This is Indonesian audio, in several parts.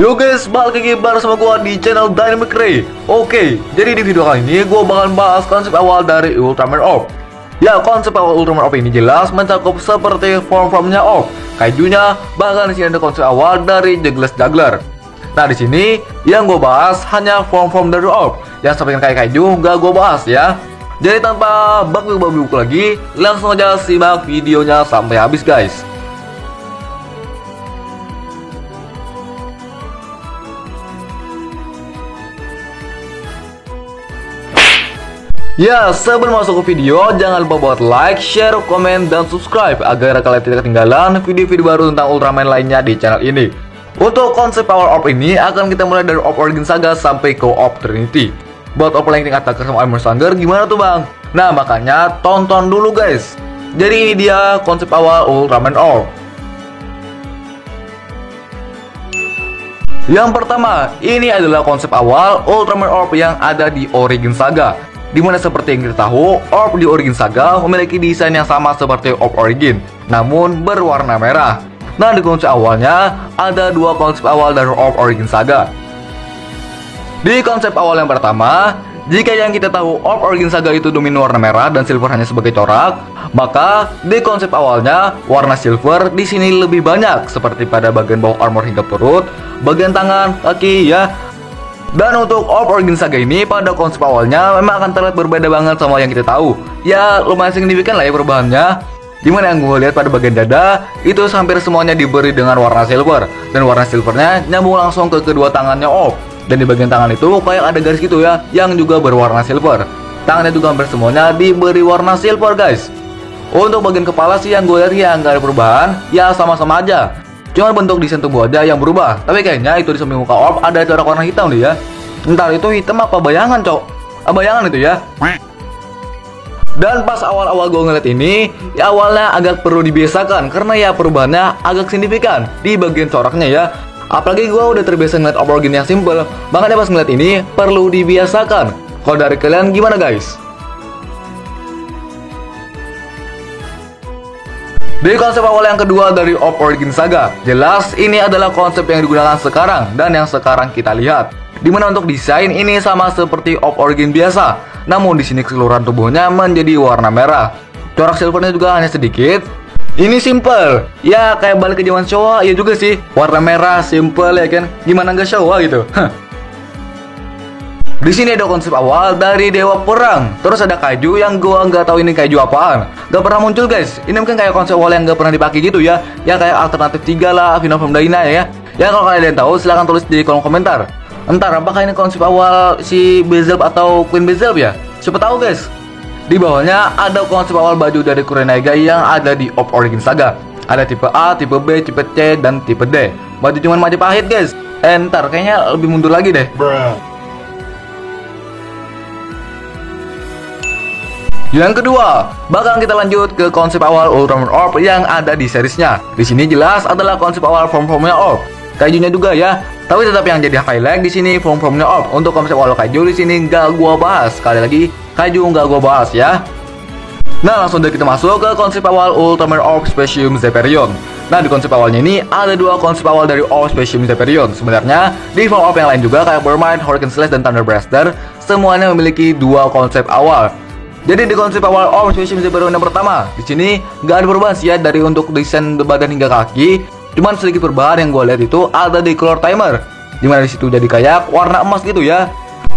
Yo guys, balik lagi bareng sama gua di channel Dynamic Ray. Oke, jadi di video kali ini gua bakal bahas konsep awal dari Ultraman Orb. Ya, konsep awal Ultraman Orb ini jelas mencakup seperti form-formnya Orb, kaijunya, bahkan di sini ada konsep awal dari Juggler. Nah, di sini yang gua bahas hanya form-form dari Orb. Yang seperti kayak kaiju gak gua bahas ya. Jadi tanpa baku lagi, langsung aja simak videonya sampai habis guys. Ya, sebelum masuk ke video, jangan lupa buat like, share, komen, dan subscribe agar kalian tidak ketinggalan video-video baru tentang Ultraman lainnya di channel ini. Untuk konsep Power Orb ini akan kita mulai dari Orb Origin Saga sampai ke Orb Trinity. Buat Orb Lightning Attacker sama Armor Stronger gimana tuh bang? Nah makanya tonton dulu guys. Jadi ini dia konsep awal Ultraman Orb. Yang pertama, ini adalah konsep awal Ultraman Orb yang ada di Origin Saga. Dimana seperti yang kita tahu, Orb di Origin Saga memiliki desain yang sama seperti Orb Origin, namun berwarna merah. Nah, di konsep awalnya ada dua konsep awal dari Orb Origin Saga. Di konsep awal yang pertama, jika yang kita tahu Orb Origin Saga itu dominan warna merah dan silver hanya sebagai corak, maka di konsep awalnya warna silver di sini lebih banyak seperti pada bagian bawah armor hingga perut, bagian tangan, kaki ya. Dan untuk Orb Origin Saga ini pada konsep awalnya memang akan terlihat berbeda banget sama yang kita tahu. Ya lumayan signifikan lah ya perubahannya. Dimana yang gue lihat pada bagian dada itu hampir semuanya diberi dengan warna silver, dan warna silvernya nyambung langsung ke kedua tangannya Orb. Dan di bagian tangan itu kayak ada garis gitu ya, yang juga berwarna silver. Tangannya juga hampir semuanya diberi warna silver guys. Untuk bagian kepala sih yang gue lihat ya nggak ada perubahan, ya sama-sama aja. Cuma bentuk desain tubuh aja yang berubah. Tapi kayaknya itu di samping muka Orb ada corak warna hitam nih ya. Entar itu hitam apa bayangan cok? Bayangan itu ya. Dan pas awal-awal gue ngeliat ini, ya awalnya agak perlu dibiasakan karena ya perubahannya agak signifikan di bagian coraknya ya. Apalagi gue udah terbiasa ngeliat Orb Origin yang simple, makanya pas ngeliat ini perlu dibiasakan. Kalau dari kalian gimana guys? Di konsep awal yang kedua dari Orb Origin Saga, jelas ini adalah konsep yang digunakan sekarang dan yang sekarang kita lihat. Dimana untuk desain ini sama seperti Orb Origin biasa, namun di sini keseluruhan tubuhnya menjadi warna merah. Corak silvernya juga hanya sedikit. Ini simple, ya kayak balik ke zaman Showa ya juga sih. Warna merah simple ya kan, gimana nggak Showa gitu. Di sini ada konsep awal dari Dewa Perang. Terus ada kaiju yang gua nggak tahu ini kaiju apaan. Gak pernah muncul guys. Ini mungkin kayak konsep awal yang nggak pernah dipakai gitu ya. Ya kayak alternatif 3 lah, final form Daina ya. Ya kalau kalian tahu silahkan tulis di kolom komentar. Entar apakah ini konsep awal si Beelzebub atau Queen Beelzebub ya? Siapa tahu guys. Di bawahnya ada konsep awal baju dari Kurenaiga yang ada di Orb Origin Saga. Ada tipe A, tipe B, tipe C, dan tipe D. Baju cuman Majapahit guys. Entar kayaknya lebih mundur lagi deh. Yang kedua, bakal kita lanjut ke konsep awal Ultraman Orb yang ada di seriesnya. Di sini jelas adalah konsep awal form-formnya Orb. Kaijunya juga ya. Tapi tetap yang jadi highlight di sini form-formnya Orb. Untuk konsep awal kaiju di sini nggak gua bahas. Sekali lagi, kaiju nggak gua bahas ya. Nah, langsung deh kita masuk ke konsep awal Ultraman Orb Specium Zeperion. Nah, di konsep awalnya ini ada dua konsep awal dari Orb Specium Zeperion. Sebenarnya di form Orb yang lain juga kayak Burmind, Hurricane Slash, dan Thunder Blaster semuanya memiliki dua konsep awal. Jadi di konsep awal Orb Specium Zeperion yang pertama, di sini nggak ada perubahan sih ya dari untuk desain badan hingga kaki. Cuman sedikit perubahan yang gue lihat itu ada di color timer, dimana di situ jadi kayak warna emas gitu ya.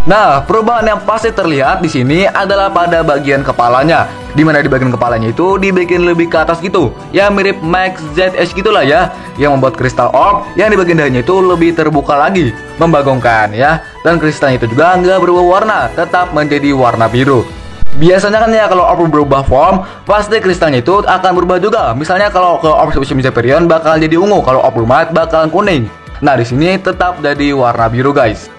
Nah, perubahan yang pasti terlihat di sini adalah pada bagian kepalanya, dimana di bagian kepalanya itu dibikin lebih ke atas gitu, ya mirip Max ZH gitulah ya, yang membuat kristal orb yang di bagian dahannya itu lebih terbuka lagi, membagongkan ya. Dan kristalnya itu juga nggak berubah warna, tetap menjadi warna biru. Biasanya kan ya kalau orb berubah form, pasti kristalnya itu akan berubah juga. Misalnya kalau ke Orb Specium Zeperion bakal jadi ungu, kalau Orb Burmind bakal kuning. Nah, di sini tetap jadi warna biru guys.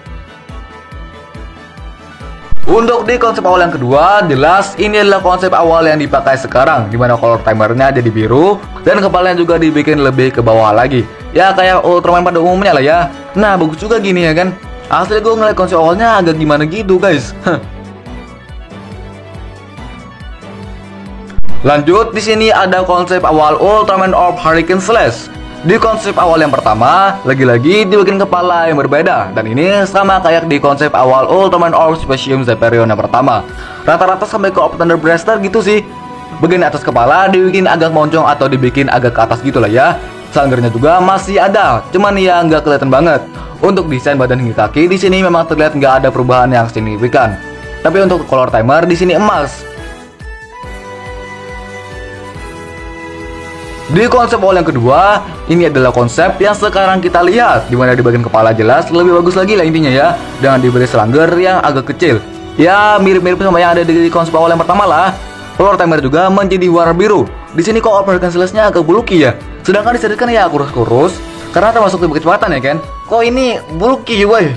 Untuk di konsep awal yang kedua, jelas ini adalah konsep awal yang dipakai sekarang, dimana color timernya jadi biru dan kepalanya juga dibikin lebih ke bawah lagi. Ya kayak Ultraman pada umumnya lah ya. Nah, bagus juga gini ya kan. Asli gue ngeliat konsep awalnya agak gimana gitu guys. Lanjut, di sini ada konsep awal Ultraman Orb Hurricane Slash. Di konsep awal yang pertama, lagi-lagi dibikin kepala yang berbeda. Dan ini sama kayak di konsep awal Ultraman Orb Specium Zephirion yang pertama. Rata-rata sampai ke Orb Thunder Blaster gitu sih. Bagian atas kepala dibikin agak moncong atau dibikin agak ke atas gitu lah ya. Sanggernya juga masih ada, cuman ya nggak kelihatan banget. Untuk desain badan hingga kaki di sini memang terlihat nggak ada perubahan yang signifikan. Tapi untuk color timer di sini emas. Di konsep awal yang kedua, ini adalah konsep yang sekarang kita lihat, dimana di bagian kepala jelas lebih bagus lagi lah intinya ya, dengan diberi selangger yang agak kecil. Ya mirip-mirip sama yang ada di konsep awal yang pertama lah. Color timer juga menjadi warna biru. Di sini kok American Celeste-nya agak bulky ya, sedangkan disediakan ya kurus-kurus, karena termasuk tipe kecepatan ya kan. Kok ini bulky woy.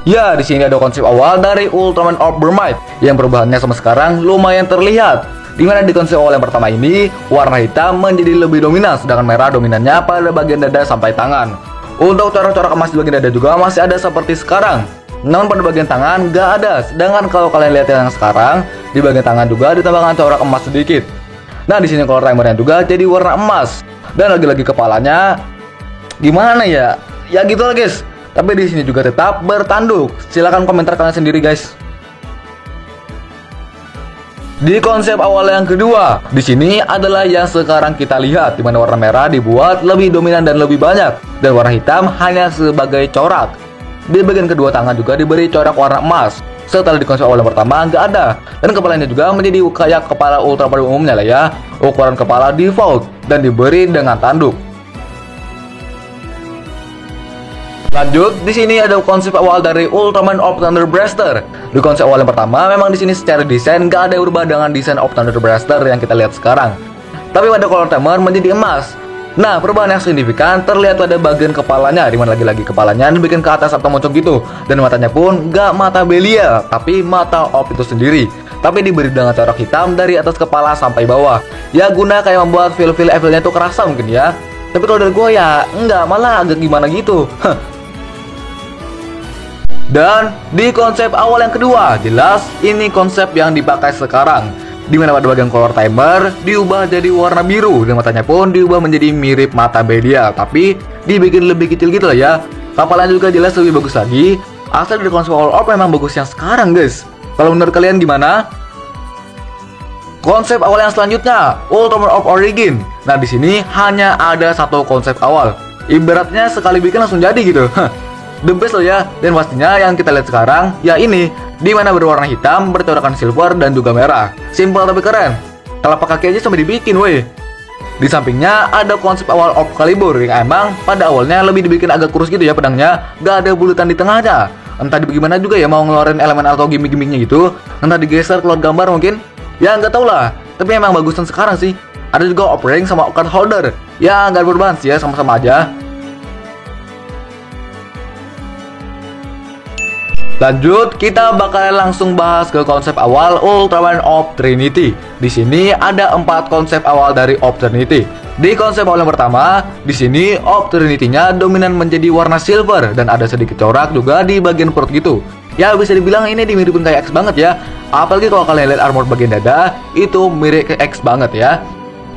Ya, di sini ada konsep awal dari Ultraman Orb Bermight yang perubahannya sama sekarang lumayan terlihat. Dimana di konsep awal yang pertama ini, warna hitam menjadi lebih dominan, sedangkan merah dominannya pada bagian dada sampai tangan. Untuk corak-corak emas di bagian dada juga masih ada seperti sekarang, namun pada bagian tangan nggak ada. Sedangkan kalau kalian lihat yang sekarang, di bagian tangan juga ditambahkan corak emas sedikit. Nah, di sini color timernya juga jadi warna emas. Dan lagi-lagi kepalanya, gimana ya? Ya gitu lah guys. Tapi di sini juga tetap bertanduk. Silahkan komentar kalian sendiri guys. Di konsep awal yang kedua, di sini adalah yang sekarang kita lihat, di mana warna merah dibuat lebih dominan dan lebih banyak, dan warna hitam hanya sebagai corak. Di bagian kedua tangan juga diberi corak warna emas. Setelah di konsep awal yang pertama nggak ada, dan kepalanya juga menjadi kayak kepala ultra pada umumnya lah ya, ukuran kepala default dan diberi dengan tanduk. Lanjut, di sini ada konsep awal dari Ultraman Orb Thunder Blaster. Di konsep awal yang pertama, memang di sini secara desain nggak ada yang berubah dengan desain Orb Thunder Blaster yang kita lihat sekarang. Tapi pada color timer menjadi emas. Nah, perubahan yang signifikan terlihat pada bagian kepalanya, dimana lagi-lagi kepalanya dibikin ke atas atau moncong gitu, dan matanya pun nggak mata Belia, tapi mata Orb itu sendiri. Tapi diberi dengan corak hitam dari atas kepala sampai bawah. Ya guna kayak membuat feel-feel evilnya itu kerasa mungkin ya. Tapi kalau dari gue ya enggak, malah agak gimana gitu. Dan di konsep awal yang kedua, jelas ini konsep yang dipakai sekarang, dimana pada bagian color timer diubah jadi warna biru, dan matanya pun diubah menjadi mirip mata Belia, tapi dibikin lebih kecil gitu lah ya. Kepalanya juga jelas lebih bagus lagi. Asal dari konsep awal Orb memang bagus yang sekarang guys. Kalau menurut kalian gimana? Konsep awal yang selanjutnya, Ultraman Orb Origin. Nah, di sini hanya ada satu konsep awal. Ibaratnya sekali bikin langsung jadi gitu. The best loh ya. Dan pastinya yang kita lihat sekarang ya ini, dimana berwarna hitam, bercorakan silver dan juga merah. Simple tapi keren. Telapak kaki aja sampai dibikin weh. Di sampingnya ada konsep awal Orb Calibur yang emang pada awalnya lebih dibikin agak kurus gitu ya pedangnya, gak ada bulutan di tengahnya. Entah bagaimana juga ya, mau ngeluarin elemen atau gimmick-gimmicknya gitu, entah digeser keluar gambar mungkin. Ya nggak tau lah. Tapi emang bagusan sekarang sih. Ada juga Orb Ring sama Card Holder. Ya nggak berubah sih ya, sama-sama aja. Lanjut, kita bakal langsung bahas ke konsep awal Ultraman Orb Trinity. Di sini ada 4 konsep awal dari Orb Trinity. Di konsep awal yang pertama, di sini Orb Trinity-nya dominan menjadi warna silver dan ada sedikit corak juga di bagian perut gitu. Ya bisa dibilang ini dimiripin kayak X banget ya. Apalagi kalau kalian lihat armor bagian dada, itu mirip ke X banget ya.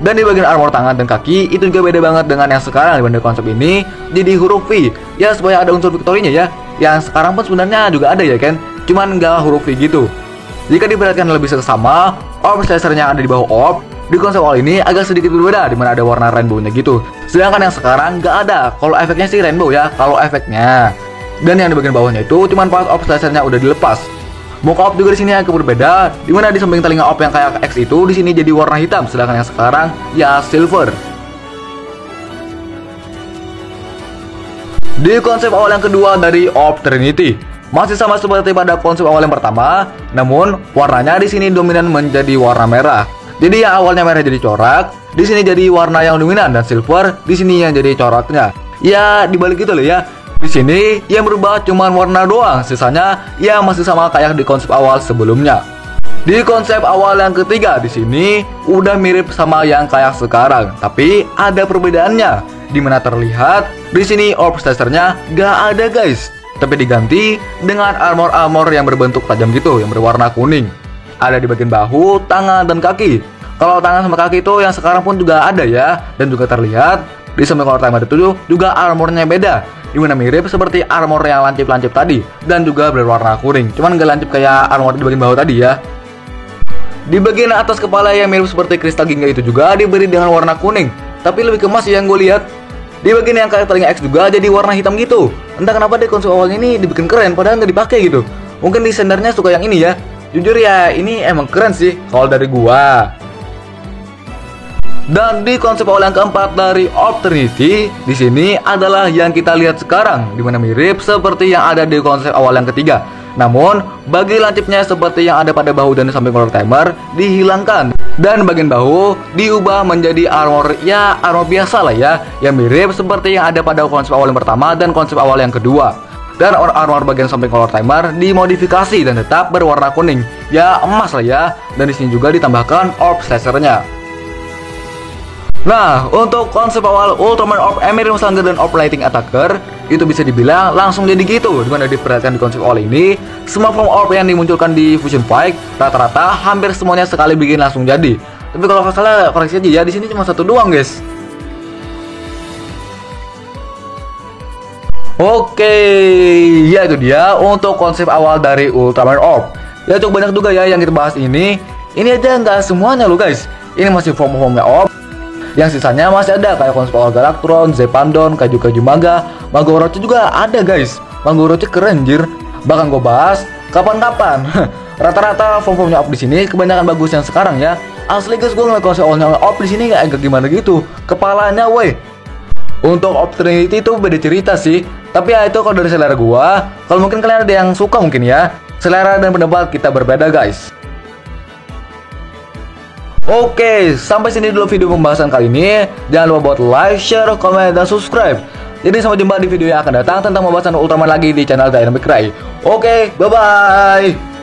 Dan di bagian armor tangan dan kaki itu juga beda banget dengan yang sekarang. Di konsep ini jadi huruf V. Ya supaya ada unsur Victory-nya ya. Yang sekarang pun sebenarnya juga ada ya kan, cuman nggak huruf V gitu. Jika diperhatikan lebih seksama, Orb Slicer-nya ada di bawah Orb. Di konsep awal ini agak sedikit berbeda, dimana ada warna rainbow-nya gitu. Sedangkan yang sekarang nggak ada. Kalau efeknya sih rainbow ya, kalau efeknya. Dan yang di bagian bawahnya itu cuman pas Orb Slicer-nya udah dilepas. Muka Orb juga di sini agak berbeda, dimana di samping telinga Orb yang kayak X itu di sini jadi warna hitam, sedangkan yang sekarang ya silver. Di konsep awal yang kedua dari Orb Trinity, masih sama seperti pada konsep awal yang pertama, namun warnanya di sini dominan menjadi warna merah. Jadi yang awalnya merah jadi corak, di sini jadi warna yang dominan, dan silver di sini yang jadi coraknya. Ya dibalik gitu loh ya. Di sini yang berubah cuma warna doang, sisanya ya masih sama kayak di konsep awal sebelumnya. Di konsep awal yang ketiga, di sini udah mirip sama yang kayak sekarang, tapi ada perbedaannya. Dimana terlihat di sini Orb Slicer-nya gak ada guys, tapi diganti dengan armor yang berbentuk tajam gitu, yang berwarna kuning. Ada di bagian bahu, tangan, dan kaki. Kalau tangan sama kaki itu yang sekarang pun juga ada ya, dan juga terlihat di Something Color Timer itu juga armornya beda, dimana mirip seperti armor yang lancip-lancip tadi dan juga berwarna kuning, cuman nggak lancip kayak armor di bagian bawah tadi ya. Di bagian atas kepala yang mirip seperti kristal Ginga itu juga diberi dengan warna kuning, tapi lebih kemas yang gue lihat. Di bagian yang kayak telinga X juga jadi warna hitam gitu. Entah kenapa deh konsep awalnya ini dibikin keren padahal nggak dipakai gitu. Mungkin desainernya suka yang ini ya. Jujur ya, ini emang keren sih kalau dari gua. Dan di konsep awal yang keempat dari Orb Trinity, di sini adalah yang kita lihat sekarang, dimana mirip seperti yang ada di konsep awal yang ketiga. Namun, bagi lancipnya seperti yang ada pada bahu dan Something Color Timer dihilangkan, dan bagian bahu diubah menjadi armor biasa lah ya, yang mirip seperti yang ada pada konsep awal yang pertama dan konsep awal yang kedua. Dan armor bagian Something Color Timer dimodifikasi dan tetap berwarna kuning, ya emas lah ya, dan di sini juga ditambahkan orb slashernya. Nah, untuk konsep awal Ultraman Orb Emerald Saga dan Orb Lighting Attacker itu bisa dibilang langsung jadi gitu. Dimana diperhatikan di konsep awal ini, semua form orb yang dimunculkan di Fusion Fight rata-rata hampir semuanya sekali bikin langsung jadi. Tapi kalau nggak salah koreksi aja ya, di sini cuma satu doang guys. Oke, ya itu dia untuk konsep awal dari Ultraman Orb. Ya cukup banyak juga ya yang kita bahas ini. Ini aja nggak semuanya loh guys. Ini masih form-formnya Orb. Yang sisanya masih ada kayak konsep awal Galactron, Zepandon, Kaju Maga, Mago Orochi juga ada guys. Mago Orochi keren jir. Bahkan gue bahas kapan-kapan. Rata-rata form-formnya Orb di sini kebanyakan bagus yang sekarang ya. Asli guys, gue ngeliat konsep awalnya Orb di sini agak gimana gitu. Kepalanya weh. Untuk Orb Trinity itu beda cerita sih. Tapi ya itu kalau dari selera gue. Kalau mungkin kalian ada yang suka mungkin ya. Selera dan pendapat kita berbeda guys. Oke, sampai sini dulu video pembahasan kali ini. Jangan lupa buat like, share, komen, dan subscribe. Jadi sampai jumpa di video yang akan datang tentang pembahasan Ultraman lagi di channel Dynamic Rai. Oke, bye-bye.